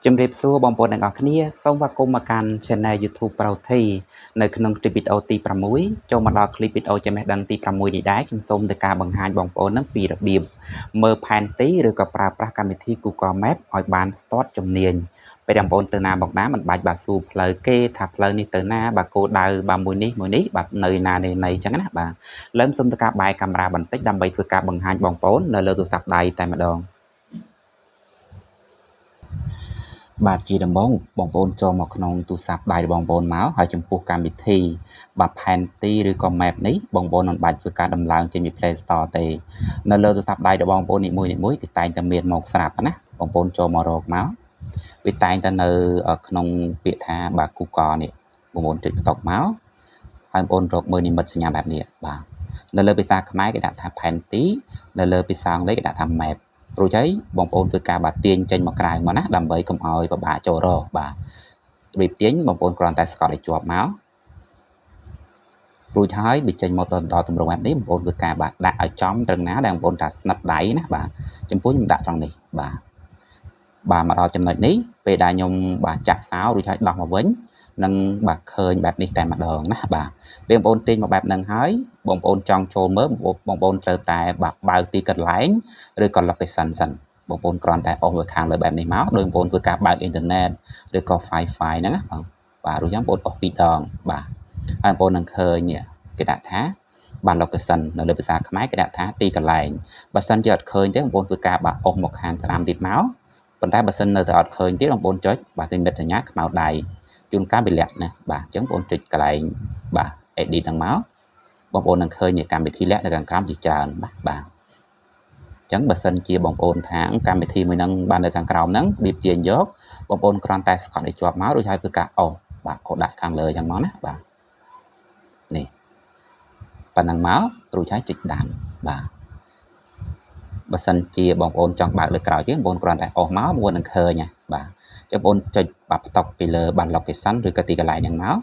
ជំរាបសួរបងប្អូនទាំងអស់គ្នាសូមស្វាគមន៍មកកាន់ Channel YouTube Prauthi នៅក្នុងคลิปវីដេអូទី6ចូលមកដល់คลิปវីដេអូចំណេះដឹងទី6នេះដែរខ្ញុំសូមធ្វើការបង្ហាញបងប្អូននឹងពីរបៀបមើលផែនទីឬក៏ប្រើប្រាស់កម្មវិធី Google Map ឲ្យបានស្ទាត់ជំនាញពេលបងប្អូនទៅណាមកណាមិនបាច់បាសួរផ្លូវគេថាផ្លូវនេះទៅណាបើគោលដៅបើមួយនេះបាទនៅណានៃអញ្ចឹងណាបាទលើសូមធ្វើការបែរកាមេរ៉ាបន្តិចដើម្បីធ្វើការបង្ហាញបងប្អូននៅលើទូរស័ព្ទដៃតែម្ដងបាទជាដំបូងបងប្អូនចូលមកក្នុងទូរស័ព្ទដៃរបស់បងប្អូនមកហើយចំពោះកម្មវិធីបាទផែនទីឬក៏ map នេះបងប្អូនមិនបាច់ធ្វើការដំឡើងចេញពី Play Store ទេនៅលើទូរស័ព្ទដៃរបស់បងប្អូននីមួយគឺតែងតែមានមកស្រាប់ណាបងប្អូនចូលមករកមកវាតែងតែនៅក្នុងពាក្យថាបាទ Google នេះបងប្អូនចុចបន្ទាប់មកហើយបងប្អូនរកមើលនិមិត្តសញ្ញាបែបនេះបាទនៅលើភាសាខ្មែរគេដាក់ថាផែនទីនៅលើភាសាអង់គ្លេសគេដាក់ថា mapរួចហើយបងប្អូនធ្វើការបាទទាញចេញមកក្រៅមកណាដើម្បីកុំឲ្យពិបាកចូលរកបាទរៀបទាញបងប្អូនគ្រាន់តែស្កត់ឲ្យជាប់មករួចហើយវាចេញមកដល់ទម្រង់បែបនេះបងប្អូនធ្វើការបាទដាក់ឲ្យចំត្រឹមណាដែលបងប្អូនថាស្និទ្ធដៃណាបាទចំពោះខ្ញុំដាក់ត្រង់នេះបាទមកដល់ចំណុចនេះពេលដែលខ្ញុំបាទចាក់សោរួចហើយដោះមកវិញនឹងបាទឃើញបែបនេះតែម្ដងណាបាទពេលបងប្អូនទាញមកបែបហ្នឹងហើយបងប្អូនចង់ចូលមើលបងប្អូនត្រូវតែបាទបើកទីកន្លែងឬក៏ location សិនបងប្អូនគ្រាន់តែអុសលើខាងលើបែបនេះមកដោយបងប្អូនធ្វើការបើកអ៊ីនធឺណិតឬក៏ Wi-Fi ហ្នឹងណាបាទរួចហើយបងប្អូនអុសពីរដងបាទហើយបងប្អូននឹងឃើញគេដាក់ថាបាទ location នៅលើភាសាខ្មែរគេដាក់ថាទីកន្លែងបើសិនជាអត់ឃើញទេបងប្អូនធ្វើការបាទអុសមកខាងស្ដាំទៀតមកប៉ុន្តែបើសិននៅតែអត់ឃើញទេបងប្អូនចុចបាទនិមិត្តសញ្ញាខ្មៅដៃជួនកាលវាលាក់ណាបាទអញ្ចឹងបងប្អូនចុចកន្លែងបាទ edit ហ្នឹងមកបងប្អូននឹងឃើញកម្មវិធីលាក់នៅខាងក្រោមជាច្រើនបាទអញ្ចឹងបើសិនជាបងប្អូនថាកម្មវិធីមួយហ្នឹងបាននៅខាងក្រោមហ្នឹងរៀបទាញយកបងប្អូនគ្រាន់តែស្កត់ឲ្យជាប់មករួចហើយធ្វើការអូសបាទអូដាក់ខាងលើអញ្ចឹងមកណាបាទនេះប៉ុណ្ណឹងមករួចហើយចុចដានបាទបើសិនជាបងប្អូនចង់បើកលើក្រោយទៀតបងប្អូនគ្រាន់តែអូសមកបងប្អូននឹងឃើញណាបាទចុចបងប្អូនចុចបាទបន្ទាប់ពីលើបាន location ឬក៏ទីកន្លែងហ្នឹងមក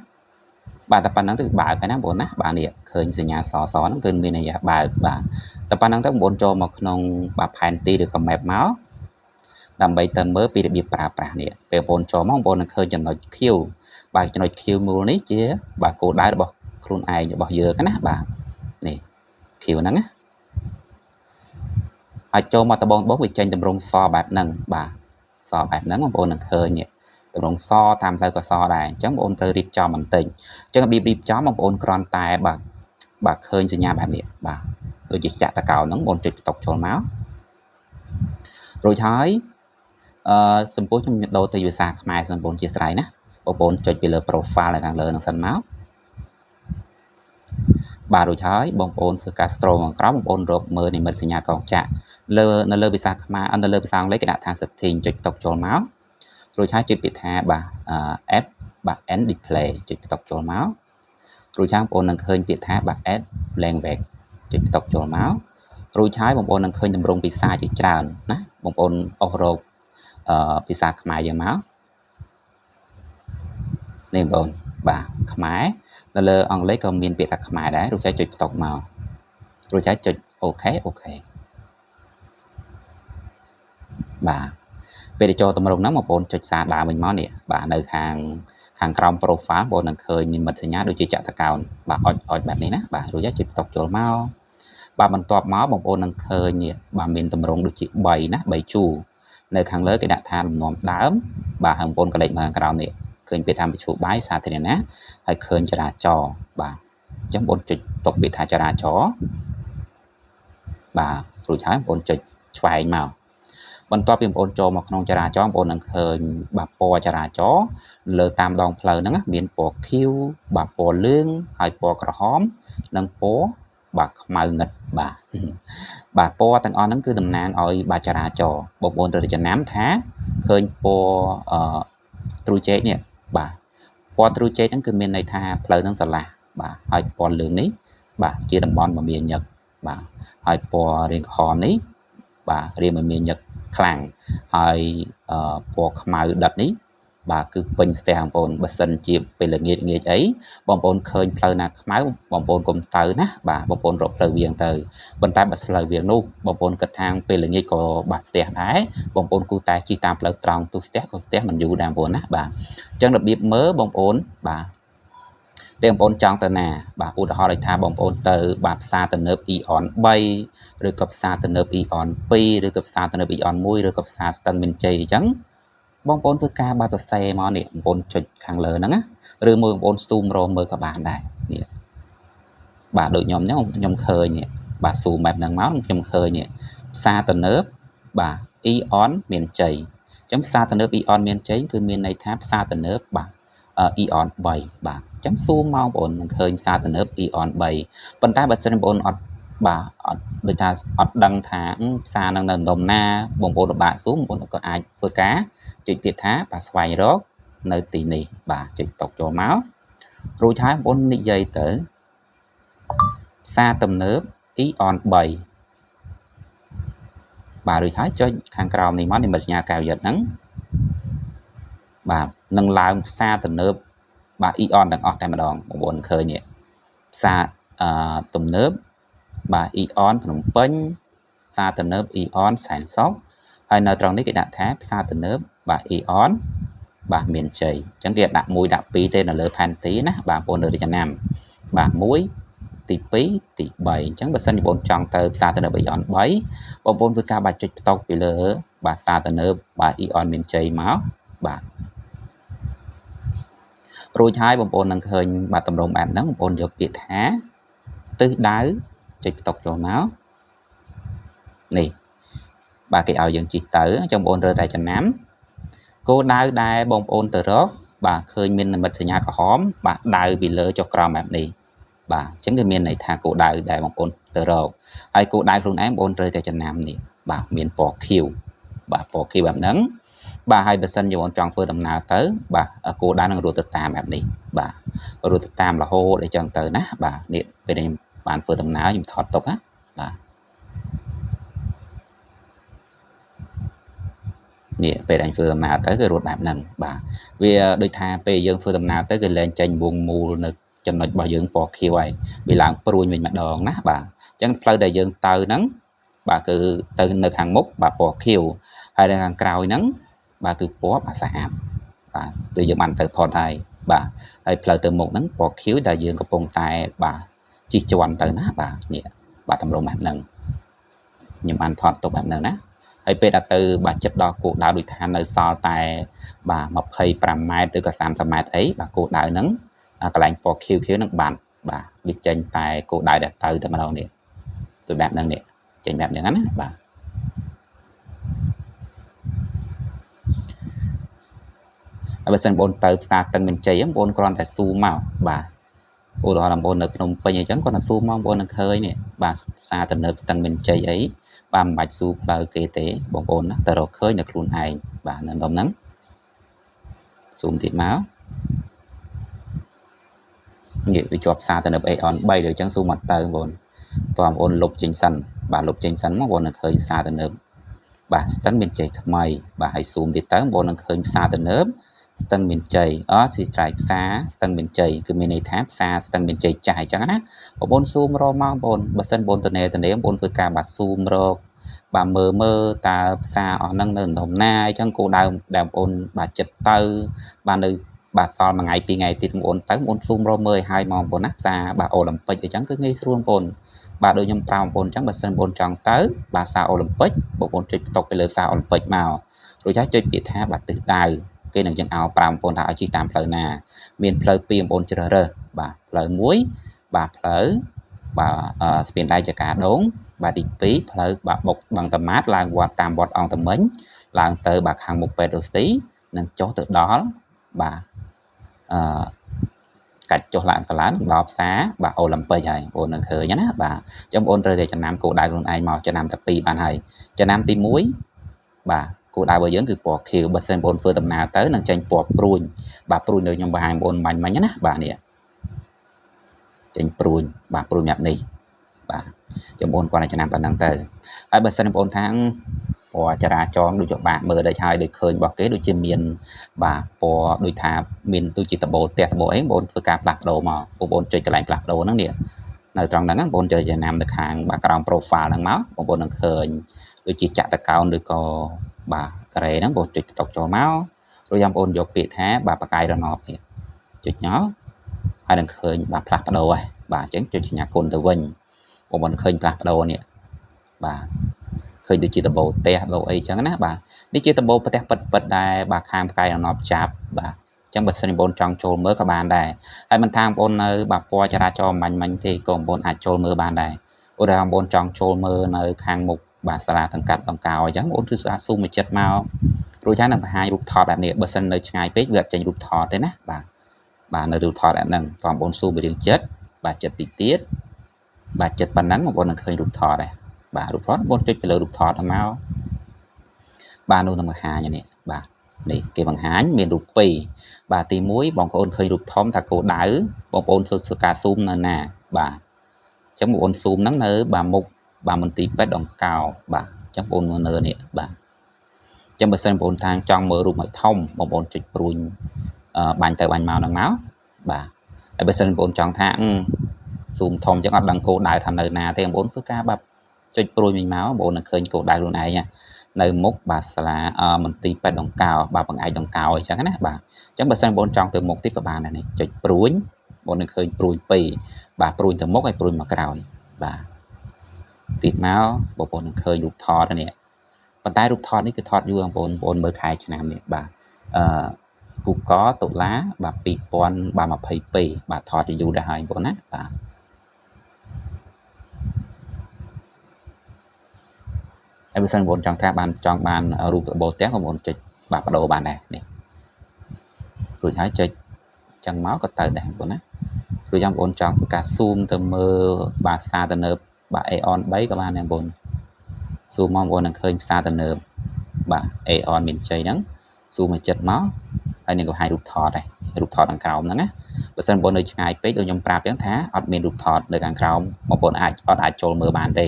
បាទតែប៉ុណ្ណឹងទៅបើកហើយណាបងប្អូនណាបាទនេះឃើញសញ្ញាសហ្នឹងគឺមានន័យថាបើកបាទតែប៉ុណ្ណឹងទៅបងប្អូនចូលមកក្នុងបាទផែនទីឬក៏ map មកដើម្បីទៅមើលពីរបៀបប្រើប្រាស់នេះពេលបងប្អូនចូលមកបងប្អូននឹងឃើញចំណុច Q បាទចំណុច Q មូលនេះជាបាទគោលដៅរបស់ខ្លួនឯងរបស់យើងណាបាទនេះ Q ហ្នឹងណាហើយចូលមកដបងវាចេញតម្រងសបែបហ្នឹងបាទសបែបហ្នឹងបងប្អូននឹងឃើញតម្រងសតាមផ្លូវក៏សដែរអញ្ចឹងបងប្អូនត្រូវរៀបចំបន្តិចអញ្ចឹងរបៀបរៀបចំបងប្អូនគ្រាន់តែបាទឃើញសញ្ញាបែបនេះបាទដូចជាចាក់តកោហ្នឹងបងប្អូនចុចបន្ទប់ចូលមករួចហើយសំពោះខ្ញុំដូរទៅភាសាខ្មែរសិនបងប្អូនជាស្រ័យណាបងប្អូនចុចពីលើ profile នៅខាងលើហ្នឹងសិនមកបាទរួចហើយបងប្អូនធ្វើការ scroll មកក្រោមបងប្អូនរកមើលនិមិត្តសញ្ញាកងចាក់នៅលើភាសាខ្មែរនៅលើភាសាអង់គ្លេសគេដាក់ថា setting ចុចបន្ទប់ចូលមករួចហើយចុចពាក្យថាបាទ app បាទ and display ចុចបន្ទប់ចូលមករួចហើយបងប្អូននឹងឃើញពាក្យថាបាទ add language ចុចបន្ទប់ចូលមករួចហើយបងប្អូននឹងឃើញទម្រង់ភាសាជាច្រើនណាបងប្អូនអុសរកភាសាខ្មែរយើងមកនេះបងប្អូនបាទខ្មែរនៅលើអង់គ្លេសក៏មានពាក្យថាខ្មែរដែររួចហើយចុចបន្ទប់មករួចហើយចុចអូខេបាទពេលចូលទម្រង់ហ្នឹងបងប្អូនចុចសារដើមវិញមកនេះបាទនៅខាងក្រោម profile បងប្អូននឹងឃើញនិមិត្តសញ្ញាដូចជាចាក់តកោណបាទអុចបែបនេះណាបាទរួចហើយចុចបន្ទប់ចូលមកបាទបន្ទាប់មកបងប្អូននឹងឃើញនេះបាទមានទម្រង់ដូចជា3ណា3ជួរនៅខាងលើគេដាក់ថាលំនាំដើមបាទហើយបងប្អូនកលេចមកខាងក្រោមនេះឃើញពាក្យថាមជ្ឈបាយសាធារណៈហើយឃើញចរាចរណ៍បាទអញ្ចឹងបងប្អូនចុចតុកពាក្យថាចរាចរណ៍បាទរួចហើយបងប្អូនចុចឆ្វែងមកបន្ទាប់ពីបងប្អូនចូលមកក្នុងចរាចរណ៍បងប្អូននឹងឃើញបាទពណ៌ចរាចរណ៍លើតាមដងផ្លូវហ្នឹងមានពណ៌ខៀវបាទពណ៌លឿងហើយពណ៌ក្រហមនិងពណ៌បាទខ្មៅងឹតបាទពណ៌ទាំងអស់ហ្នឹងគឺតំណាងឲ្យបាទចរាចរណ៍បងប្អូនត្រូវចំណាំថាឃើញពណ៌ទ្រូចេកនេះបាទពណ៌ទ្រូចេកហ្នឹងគឺមានន័យថាផ្លូវហ្នឹងស្រឡះបាទហើយពណ៌លឿងនេះបាទជាតំបន់មមាញឹកបាទហើយពណ៌រាងក្រហមនេះបាទរាងមមាញឹកខ្លាំងហើយពណ៌ខ្មៅដិតនេះ បាទគឺពេញស្ទះបងប្អូនបើសិនជាពេលល្ងាចអីបងប្អូនឃើញផ្លូវណាខ្មៅបងប្អូនកុំទៅណាបាទបងប្អូនរកផ្លូវវាងទៅប៉ុន្តែបើផ្លូវវាងនោះបងប្អូនគិតថាពេលល្ងាចក៏បាត់ស្ទះដែរបងប្អូនគូតែជិះតាមផ្លូវត្រង់ទូស្ទះក៏ស្ទះមិនយូរដែរបងប្អូនណាបាទអញ្ចឹងរបៀបមើលបងប្អូនបាទពេលបងប្អូនចង់ទៅណាបាទឧទាហរណ៍ដូចថាបងប្អូនទៅបាទផ្សារទំនើប Eon 3ឬក៏ផ្សារទំនើប Eon 2ឬក៏ផ្សារទំនើប Eon 1ឬក៏ផ្សារស្ទឹងមានជ័យអញ្ចឹងបងប្អូនធ្វើការបាទសរសេរមកនេះបងប្អូនចុចខាងលើហ្នឹងណាឬមួយបងប្អូនស៊ូមរកមើលក៏បានដែរនេះបាទដូចខ្ញុំហ្នឹងខ្ញុំឃើញនេះបាទស៊ូម៉ែបហ្នឹងមកខ្ញុំឃើញនេះផ្សារទំនើបបាទ Eon មានជ័យអញ្ចឹងផ្សារទំនើប Eon មានជ័យគឺមានន័យថាផ្សារទំនើបបាទEon 3បាទអញ្ចឹងស៊ូមមកបងប្អូននឹងឃើញផ្សារទំនើប Eon 3ប៉ុន្តែបើសិនបងប្អូនអត់បាទអត់ដូចថាអត់ដឹងថាផ្សារនឹងនៅដំណាបងប្អូនពិបាកស៊ូមបងប្អូនក៏អាចធ្វើការចុចពាក្យថាបាទស្វែងរកនៅទីនេះបាទចុចតុកចូលមករួចហើយបងប្អូននិយាយទៅផ្សារទំនើប Eon 3បាទរួចហើយចុចខាងក្រោមនេះមកនិមិត្តសញ្ញាកែវយិត្តហ្នឹងបាទនឹងឡើងផ្សារទំនើបបាទ Eon ទាំងអស់តែម្ដងបងប្អូនឃើញនេះផ្សារទំនើបបាទ Eon ភ្នំពេញផ្សារទំនើប Eon សែនសុខហើយនៅត្រង់នេះគេដាក់ថាផ្សារទំនើបបាទ Eon បាទមានជ័យអញ្ចឹងគេដាក់1ដាក់2ទេនៅលើផែនទីណាបាទបងប្អូននៅរចនាបាទ1ទី2ទី3អញ្ចឹងបើសិនជាបងប្អូនចង់ទៅផ្សារទំនើប Eon 3បងប្អូនធ្វើការបាទចុចផ្តុកពីលើបាទផ្សារទំនើបបាទ Eon មានជ័យមកបាទរួចហើយបងប្អូននឹងឃើញបាទតម្រងបែបហ្នឹងបងប្អូនយកពាក្យថាទិសដៅចុចផ្តុកចូលមកនេះបាទគេឲ្យយើងជិះទៅអញ្ចឹងបងប្អូនរើតែចំណាំគោលដៅដែលបងប្អូនទៅរកបាទឃើញមាននិមិត្តសញ្ញាក្រហមបាទដៅពីលើចុះក្រោមបែបនេះបាទអញ្ចឹងគឺមានន័យថាគោលដៅដែលបងប្អូនទៅរកហើយគោលដៅខ្លួនឯងបងប្អូនត្រូវតែចំណាំនេះបាទមានពណ៌ខៀវបាទពណ៌ខៀវបែបហ្នឹងបាទហើយបើសិនជាបងចង់ធ្វើដំណើរទៅបាទគោលដៅនឹងរត់ទៅតាមបែបនេះបាទរត់ទៅតាមរហូតអីចឹងទៅណាបាទនេះពេលខ្ញុំបានធ្វើដំណើរខ្ញុំថតទុកណាបាទនេះពេលដែលធ្វើដំណើរទៅគឺរត់បែបហ្នឹងបាទវាដូចថាពេលយើងធ្វើដំណើរទៅគឺលែងចេញវងមូលនៅចំណុចរបស់យើងពណ៌ខៀវហើយវាឡើងព្រួញវិញម្ដងណាបាទអញ្ចឹងផ្លូវដែលយើងទៅហ្នឹងបាទគឺទៅនៅខាងមុខបាទពណ៌ខៀវហើយនៅខាងក្រោយហ្នឹងបាទគឺពណ៌បាទស្អាតបាទគឺយើងបានទៅផុតហើយបាទហើយផ្លូវទៅមុខហ្នឹងពណ៌ខៀវដែលយើងកំពុងតែបាទជិះជាន់ទៅណាបាទនេះបាទតម្រងបែបហ្នឹងខ្ញុំបានថតទុកបែបហ្នឹងណាហើយពេលដល់ទៅបាទចិត្តដល់គោលដៅដូចថានៅសល់តែបាទ25ម៉ែត្រឬក៏30ម៉ែត្រអីបាទគោលដៅហ្នឹងកន្លែងពណ៌ខៀវហ្នឹងបានបាទវាចេញតែគោលដៅដែលទៅតែម្ដងនេះទៅបែបហ្នឹងនេះចេញបែបហ្នឹងណាបាទហើយបើសិនបងប្អូនទៅផ្សារតឹងមានជ័យបងប្អូនគ្រាន់តែស៊ូមមកបាទឧទាហរណ៍បងប្អូននៅភ្នំពេញអញ្ចឹងគាត់ទៅស៊ូមកបងប្អូននឹងឃើញនេះបាទផ្សារទំនើបស្ទឹងមានជ័យអីបាទមិនបាច់ស៊ូផ្លូវគេទេបងប្អូនណាទៅរកឃើញនៅខ្លួនឯងបាទនៅដំហ្នឹងស៊ូមទៀតមកនេះវាជាប់ផ្សារទំនើប Eon 3ដូចអញ្ចឹងស៊ូមមកទៅបងប្អូនលុបចេញសិនបាទលុបចេញសិនមកបងប្អូននឹងឃើញផ្សារទំនើបបាទស្ទឹងមានជ័យថ្មីបាទហើយស៊ូមទៀតទៅបងប្អូននឹងឃើញផ្សារទំនើបស្ទឹងមានជ័យទីត្រៃផ្សារស្ទឹងមានជ័យគឺមានន័យថាផ្សារស្ទឹងមានជ័យចាស់អញ្ចឹងណាបងប្អូនស៊ូមរកមកបងប្អូនបើសិនបងប្អូនទៅបងប្អូនធ្វើការបាទស៊ូមរកបាទមើលតើផ្សារអស់ហ្នឹងនៅដំណាអញ្ចឹងគោលដៅដែលបងប្អូនបាទចិត្តទៅបាទនៅបាទសល់មួយថ្ងៃពីរថ្ងៃទៀតបងប្អូនទៅបងប្អូនស៊ូមរកមើលឲ្យហើយមកបងប្អូនណាផ្សារបាទអូឡ িম্প ិកអញ្ចឹងគឺងាយស្រួលបងប្អូនបាទដូចខ្ញុំប្រាប់បងប្អូនអញ្ចឹងបើសិនបងប្អូនចង់ទៅបាទផ្សារអូឡ িম্প ិកបងប្អូនចុចផ្ទុកទៅលើផ្សារអូឡ িম্প ិកមករួចហើយចុចពាក្យថាបាទទិសដៅគេនឹងចឹងឲ្យ5បងប្អូនថាឲ្យជិះតាមផ្លូវណាមានផ្លូវ2បងប្អូនជ្រើសរើសបាទផ្លូវ1បាទផ្លូវបាទស្ពានដៃចកាដងបាទទី2ផ្លូវបាទបុកបឹងតាម៉ាតឡើងវត្តតាមវត្តអង្គតមិញឡើងទៅបាទខាងមុខពេទ្យរុស្ស៊ីនិងចុះទៅដល់បាទកាច់ចុះឡើងកឡើងដល់ផ្សារបាទអូឡ িম্প ិកហើយបងប្អូននឹងឃើញណាបាទអញ្ចឹងបងប្អូនត្រូវតែចំណាំគោលដៅខ្លួនឯងមកចំណាំតែ2បានហើយចំណាំទី1បាទគោលដៅរបស់យើងគឺពណ៌ខៀវបើសិនបងប្អូនធ្វើដំណើរទៅនឹងចេញពណ៌ព្រួញបាទព្រួញនៅខ្ញុំបង្ហាញបងប្អូនមិញណាបាទនេះចេញព្រួញបាទព្រួញបែបនេះបាទចាំបងប្អូនគាត់ឲ្យចំណាំប៉ុណ្ណឹងទៅហើយបើសិនបងប្អូនថា ពណ៌ចរាចរណ៍ដូចជាបាក់មើលដូចហើយដូចឃើញរបស់គេដូចជាមានបាទពណ៌ដូចថាមានដូចជាដបូលផ្ទះដបូលអីបងធ្វើការផ្លាស់ប្ដូរមកបងប្អូនចុចកន្លែងផ្លាស់ប្ដូរហ្នឹងនេះនៅត្រង់ហ្នឹងបងប្អូនចុចចំណាំទៅខាង background profile ហ្នឹងមកបងប្អូននឹងឃើញដូចជាចាក់តកោនឬក៏បាទការ៉េហ្នឹងបងចុចតុកចូលមករួចបងប្អូនយកពាក្យថាបាទបកាយរណបនេះចុចមកហើយនឹងឃើញបាទផ្លាស់ប្ដូរហើយបាទអញ្ចឹងចុចសញ្ញាគុណទៅវិញបងប្អូនឃើញផ្លាស់ប្ដូរនេះបាទឃើញដូចជាដបូលផ្ទះដបូលអីចឹងណាបាទនេះជាដបូលផ្ទះពិតដែរបាទខាងផ្កាយរណបចាប់បាទអញ្ចឹងបើសិនបងប្អូនចង់ចូលមើលក៏បានដែរហើយមិនថាបងប្អូននៅបាទពណ៌ចរាចរណ៍មាញ់ទេក៏បងប្អូនអាចចូលមើលបានដែរឧទាហរណ៍បងប្អូនចង់ចូលមើលនៅខាងមុខបាទសាលាសង្កាត់ដង្កោអញ្ចឹងបងប្អូនគឺស្អាតស៊ូមមួយចិត្តមករួចហើយនឹងបង្ហាញរូបថតបែបនេះបើសិននៅឆ្ងាយពេកវាអត់ចេញរូបថតទេណាបាទនៅរូបថតបែបហ្នឹងបងប្អូនស៊ូមរៀងចិត្តបាទចិត្តតិចទៀតបាទចិត្តប៉ុណ្ណឹងបងប្អូននឹងឃើញរូបថតដែរបាទរូបថតបងប្អូនចុចទៅលើរូបថតហ្នឹងមកបាទនោះនឹងបង្ហាញនេះបាទនេះគេបង្ហាញមានរូបពីរបាទទី1បងប្អូនឃើញរូបធំថាគោដៅបងប្អូនធ្វើការស៊ូមនៅណាបាទអញ្ចឹងបងប្អូនស៊ូមហ្នឹងនៅបាទមុខបាទមន្ទីរពេទ្យដង្កោបាទអញ្ចឹងបងប្អូនមើលនេះបាទអញ្ចឹងបើសិនបងប្អូនថាចង់មើលរូបឲ្យធំបងប្អូនចុចព្រួយបាញ់ទៅបាញ់មកហ្នឹងមកបាទហើយបើសិនបងប្អូនចង់ថាស៊ូមធំអញ្ចឹងអត់ដឹងគោដៅថានៅណាទេបងប្អូនធ្វើការបាទចុចព្រួយមិញមកបងប្អូននឹងឃើញគោដៅខ្លួនឯងនៅមុខបាទសាលាមន្ទីរពេទ្យដង្កោបាទបង្អែកដង្កោអញ្ចឹងណាបាទអញ្ចឹងបើសិនបងប្អូនចង់ទៅមុខទៀតក៏បានដែរនេះចុចព្រួយបងនឹងឃើញព្រួយ2បាទព្រួយទៅមុខហើយព្រួយមកក្រោយបាទទៀតមកបងប្អូននឹងឃើញរូបថតនេះប៉ុន្តែរូបថតនេះគឺថតយូរបងប្អូនមើលខែឆ្នាំនេះបាទគូកតុលាបាទ2022បាទថតយូរដែរហើយបងប្អូនណាបាទហើយបើសិនបងប្អូនចង់ថាចង់បានរូបដបូលផ្ទះបងប្អូនចុចបាទបដូរបានដែរនេះរួចហើយចុចចឹងមកក៏ទៅដែរបងប្អូនណារួចបងប្អូនចង់ធ្វើការស៊ូមទៅមើលបាទផ្សារទំនើបបាទ Aeon 3ក៏បានដែរបងប្អូនស៊ូមមកបងប្អូននឹងឃើញផ្សារទំនើបបាទ Aeon មានជ័យហ្នឹងស៊ូមមកចិត្តមកហើយនឹងក៏ហាយរូបថតដែររូបថតខាងក្រោមហ្នឹងណាបើសិនបងប្អូននៅឆ្ងាយពេកដូចខ្ញុំប្រាប់ចឹងថាអត់មានរូបថតនៅខាងក្រោមបងប្អូនអាចចូលមើលបានទេ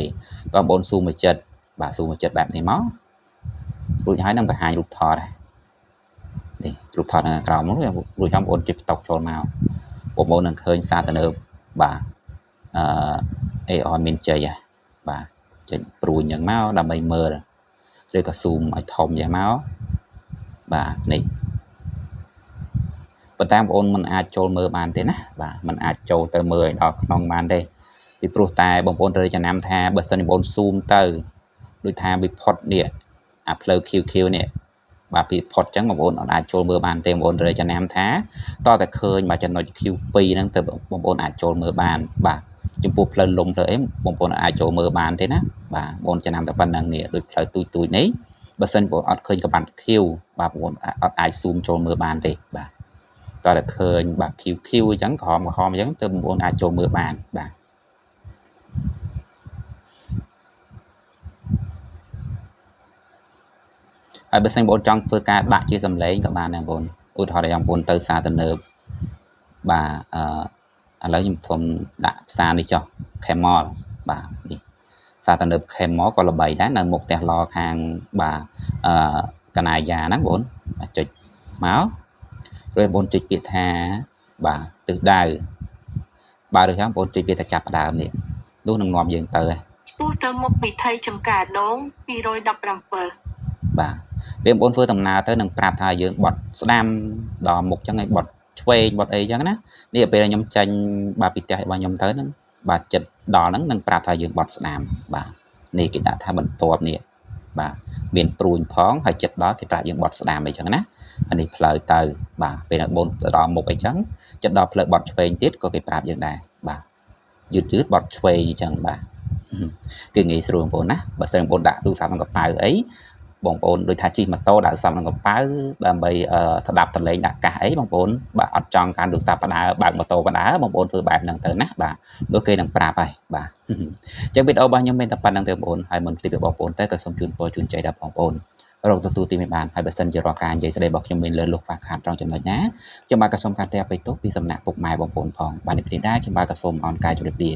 ក៏បងប្អូនស៊ូមមកចិត្តបាទស៊ូមមកចិត្តបែបនេះមករួចហើយនឹងបង្ហាញរូបថតនេះរូបថតខាងក្រោមនោះរួចហើយបងប្អូនចុចផ្តុកចូលមកបងប្អូននឹងឃើញសារទំនើបបាទAeon មានជ័យបាទចុចព្រួយយ៉ាងមកដើម្បីមើលឬក៏ស៊ូមឲ្យធំយ៉ាងមកបាទនេះប៉ុន្តែបងប្អូនមិនអាចចូលមើលបានទេណាបាទមិនអាចចូលទៅមើលឲ្យដល់ក្នុងបានទេពីព្រោះតែបងប្អូនត្រូវចំណាំថាបើសិនបងប្អូនស៊ូមទៅដូចថាវាផុតនេះអាផ្លូវ QQ នេះបាទពីផុតអញ្ចឹងបងប្អូនអាចចូលមើលបានទេបងប្អូនត្រូវចំណាំថាតើតែឃើញបាទចំណុច Q2 ហ្នឹងទៅបងប្អូនអាចចូលមើលបានបាទចំពោះផ្លូវលំផ្លូវអីបងប្អូនអាចចូលមើលបានទេណាបាទបងប្អូនចំណាំតែប៉ុណ្្នឹងនេះដូចផ្លូវទូចនេះបើសិនបងប្អូនអត់ឃើញក្បាត់ Q បាទបងប្អូនអត់អាចស៊ូមចូលមើលបានទេបាទតើតែឃើញបាទ QQ អញ្ចឹងក្រហមអញ្ចឹងទៅបងប្អូនអាចចូលមើលបានបាទហើយបើសិនបងប្អូនចង់ធ្វើការដាក់ជាសម្លេងក៏បានដែរបងប្អូនឧទាហរណ៍ថាបងប្អូនទៅសារទំនើបបាទឥឡូវខ្ញុំខ្ញុំដាក់ផ្សារនេះចុះ Camel បាទនេះសារទំនើប Camel ក៏ល្បីដែរនៅមុខផ្ទះឡខាងបាទកណាយាហ្នឹងបងបាទចុចមករួចបងចុចពាក្យថាបាទទិសដៅបាទឬថាបងចុចពាក្យថាចាប់ផ្ដើមនេះនោះនឹងនាំយើងទៅឆ្ពោះទៅមុខវិថីចំការដង217បាទពេលបងប្អូនធ្វើដំណើរទៅនឹងប្រាប់ថាយើងបត់ស្ដាំដល់មុខចឹងឲ្យបត់ឆ្វេងបត់អីចឹងណានេះពេលខ្ញុំចាញ់បាទពីផ្ទះរបស់ខ្ញុំទៅហ្នឹងបាទចិត្តដល់ហ្នឹងនឹងប្រាប់ថាយើងបត់ស្ដាំបាទនេះគេដាក់ថាបន្ទាប់នេះបាទមានព្រួយផងហើយចិត្តដល់គេប្រាប់យើងបត់ស្ដាំអីចឹងណាអានេះផ្លូវទៅបាទពេលបងប្អូនទៅដល់មុខអីចឹងចិត្តដល់ផ្លូវបត់ឆ្វេងទៀតក៏គេប្រាប់យើងដែរបាទយឺតបត់ឆ្វេងអញ្ចឹងបាទគឺងាយស្រួលបងប្អូនណាបើសិនបងប្អូនដាក់ទូរស័ព្ទក្នុងកប៉ៅអីបងប្អូនដូចថាជិះម៉ូតូដាក់ទូរស័ព្ទក្នុងកប៉ៅដើម្បីស្ដាប់តលេងដាក់កាសអីបងប្អូនបាទអត់ចង់កាន់ទូរស័ព្ទបដើបើកម៉ូតូបដើបងប្អូនធ្វើបែបហ្នឹងទៅណាបាទដូចគេនឹងប្រាប់ហើយបាទអញ្ចឹងវីដេអូរបស់ខ្ញុំមានតែប៉ុណ្្នឹងទេបងប្អូនហើយមុនឃ្លីបរបស់បងប្អូនទៅក៏សូមជូនពរជូនចៃដល់បងប្អូនរកទទួលទីមិនបានហើយបើសិនជារាល់ការនិយាយស្ដីរបស់ខ្ញុំមានលើសលុបខ្វះខាតត្រង់ចំណុចណាខ្ញុំបាទក៏សូមការតែអភ័យទោសពីសំណាក់ពុកម៉ែបងប្អូនផងបាទនេះដែរខ្ញុំបាទក៏សូមអរកាយជម្រាបលា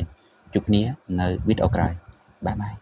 ជួបគ្នានៅវីដេអូក្រោយបាយបាយ